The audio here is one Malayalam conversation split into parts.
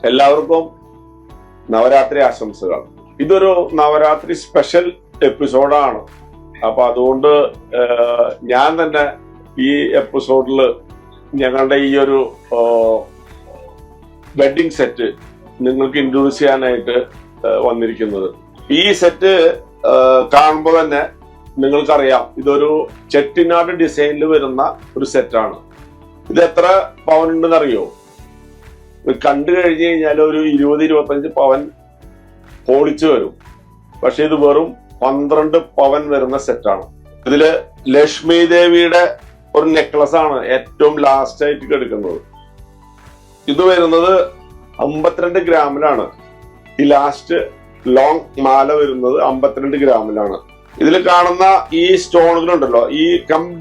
എല്ലാവർക്കും നവരാത്രി ആശംസകൾ. ഇതൊരു നവരാത്രി സ്പെഷ്യൽ എപ്പിസോഡാണ്. അപ്പൊ അതുകൊണ്ട് ഞാൻ തന്നെ ഈ എപ്പിസോഡിൽ ഞങ്ങളുടെ ഈ ഒരു വെഡിങ് സെറ്റ് നിങ്ങൾക്ക് ഇൻട്രൊഡ്യൂസ് ചെയ്യാനായിട്ട് വന്നിരിക്കുന്നത്. ഈ സെറ്റ് കാണുമ്പോൾ തന്നെ നിങ്ങൾക്കറിയാം ഇതൊരു ചെട്ടിനാട് ഡിസൈനിൽ വരുന്ന ഒരു സെറ്റാണ്. ഇത് എത്ര പവൻ ഉണ്ടെന്ന് അറിയോ? കണ്ടു കഴിഞ്ഞു കഴിഞ്ഞാൽ ഒരു 20-25 പവൻ പൊളിച്ചു വരും. പക്ഷെ ഇത് വെറും 12 പവൻ വരുന്ന സെറ്റാണ്. ഇതില് ലക്ഷ്മി ദേവിയുടെ ഒരു നെക്ലസ് ആണ് ഏറ്റവും ലാസ്റ്റ് ആയിട്ട് എടുക്കുന്നത്. ഇത് വരുന്നത് 52 ഗ്രാമിലാണ്. ഈ ലാസ്റ്റ് ലോങ് മാല വരുന്നത് 52 ഗ്രാമിലാണ്. ഇതിൽ കാണുന്ന ഈ സ്റ്റോണുകളുണ്ടല്ലോ, ഈ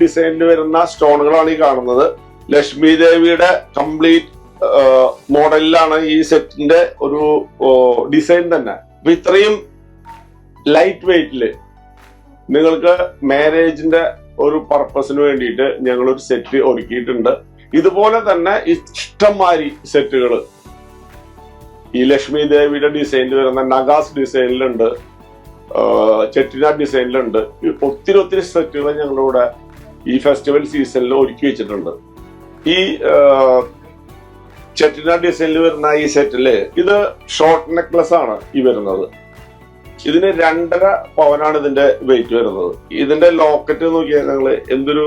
ഡിസൈനിൽ വരുന്ന സ്റ്റോണുകളാണ് ഈ കാണുന്നത്. ലക്ഷ്മി ദേവിയുടെ കംപ്ലീറ്റ് മോഡലിലാണ് ഈ സെറ്റിന്റെ ഒരു ഡിസൈൻ തന്നെ. അപ്പൊ ഇത്രയും ലൈറ്റ് വെയിറ്റില് നിങ്ങൾക്ക് മാരേജിന്റെ ഒരു പർപ്പസിന് വേണ്ടിയിട്ട് ഞങ്ങളൊരു സെറ്റ് ഒരുക്കിയിട്ടുണ്ട്. ഇതുപോലെ തന്നെ ഇഷ്ടംമാതിരി സെറ്റുകൾ ഈ ലക്ഷ്മി ദേവിയുടെ ഡിസൈനിൽ വരുന്ന നഗാസ് ഡിസൈനിലുണ്ട്, ചെട്ടിനാട് ഡിസൈനിലുണ്ട്. ഒത്തിരി സെറ്റുകൾ ഞങ്ങളിവിടെ ഈ ഫെസ്റ്റിവൽ സീസണിൽ ഒരുക്കി വെച്ചിട്ടുണ്ട്. ഈ ചെട്ടിനാട് ഡിസൈനിൽ വരുന്ന ഈ സെറ്റില് ഇത് ഷോർട്ട് നെക്ലസ് ആണ് ഈ വരുന്നത്. ഇതിന് 2.5 പവനാണ് ഇതിന്റെ വെയിറ്റ് വരുന്നത്. ഇതിന്റെ ലോക്കറ്റ് നോക്കിയാൽ ഞങ്ങള് എന്തൊരു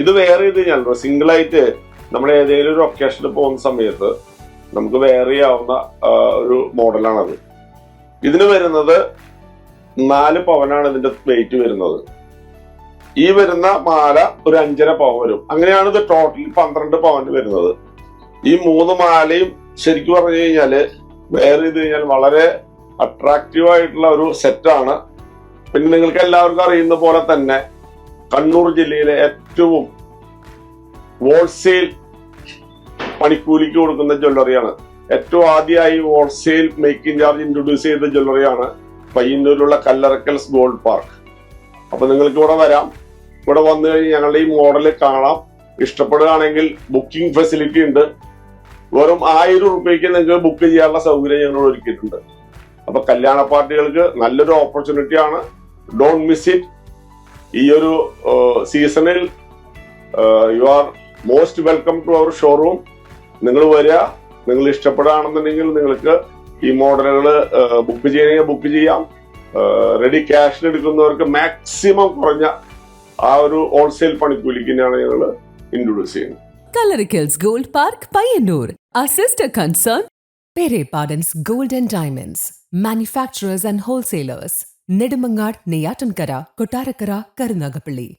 ഇത് വേറെ ചെയ്ത് കഴിഞ്ഞാൽ സിംഗിൾ ആയിട്ട് നമ്മൾ ഏതെങ്കിലും ഒരു ഒക്കേഷനിൽ പോകുന്ന സമയത്ത് നമുക്ക് വേറെ ചെയ്യാവുന്ന ഒരു മോഡലാണത്. ഇതിന് വരുന്നത് 4 പവനാണ് ഇതിന്റെ വെയിറ്റ് വരുന്നത്. ഈ വരുന്ന മാല ഒരു 5.5 പവൻ വരും. അങ്ങനെയാണ് ഇത് ടോട്ടൽ 12 പവൻ വരുന്നത്. ഈ 3 മാലയും ശരിക്കും പറഞ്ഞു കഴിഞ്ഞാല് വേറെ ചെയ്ത് കഴിഞ്ഞാൽ വളരെ അട്രാക്റ്റീവ് ആയിട്ടുള്ള ഒരു സെറ്റാണ്. പിന്നെ നിങ്ങൾക്ക് എല്ലാവർക്കും അറിയുന്ന പോലെ തന്നെ കണ്ണൂർ ജില്ലയിലെ ഏറ്റവും ഹോൾസെയിൽ പണിക്കൂലിക്ക് കൊടുക്കുന്ന ജ്വല്ലറിയാണ്. ഏറ്റവും ആദ്യമായി ഹോൾസെയിൽ മേക്കിംഗ് ചാർജ് ഇൻട്രൊഡ്യൂസ് ചെയ്ത ജ്വല്ലറിയാണ് പയ്യന്നൂരിലുള്ള കല്ലറക്കൽസ് ഗോൾഡ് പാർക്ക്. അപ്പൊ നിങ്ങൾക്ക് ഇവിടെ വരാം. ഇവിടെ വന്നു കഴിഞ്ഞ് ഞങ്ങളുടെ ഈ മോഡല് കാണാം. ഇഷ്ടപ്പെടുകയാണെങ്കിൽ ബുക്കിംഗ് ഫെസിലിറ്റി ഉണ്ട്. വെറും 1000 രൂപയ്ക്ക് നിങ്ങൾക്ക് ബുക്ക് ചെയ്യാനുള്ള സൗകര്യം ഞങ്ങൾ ഒരുക്കിയിട്ടുണ്ട്. അപ്പൊ കല്യാണ പാർട്ടികൾക്ക് നല്ലൊരു ഓപ്പർച്യൂണിറ്റി ആണ്. Don't miss it. ഈ ഒരു സീസണിൽ you are most welcome to our showroom. നിങ്ങൾ വരിക. നിങ്ങൾ ഇഷ്ടപ്പെടുകയാണെന്നുണ്ടെങ്കിൽ നിങ്ങൾക്ക് ഈ മോഡലുകൾ ബുക്ക് ചെയ്യണമെങ്കിൽ ബുക്ക് ചെയ്യാം. റെഡി ക്യാഷിന് എടുക്കുന്നവർക്ക് മാക്സിമം കുറഞ്ഞ ആ ഒരു ഹോൾസെയിൽ പണിക്കൂലിക്ക് തന്നെയാണ് ഞങ്ങൾ ഇൻട്രൊഡ്യൂസ് ചെയ്യുന്നത്. Coloricals Gold Park, Payyanur. Our sister concern, Pere Pardon's Gold and Diamonds. Manufacturers and wholesalers. Nedumangad, Neyatankara, Kottarakara, Karunagapalli.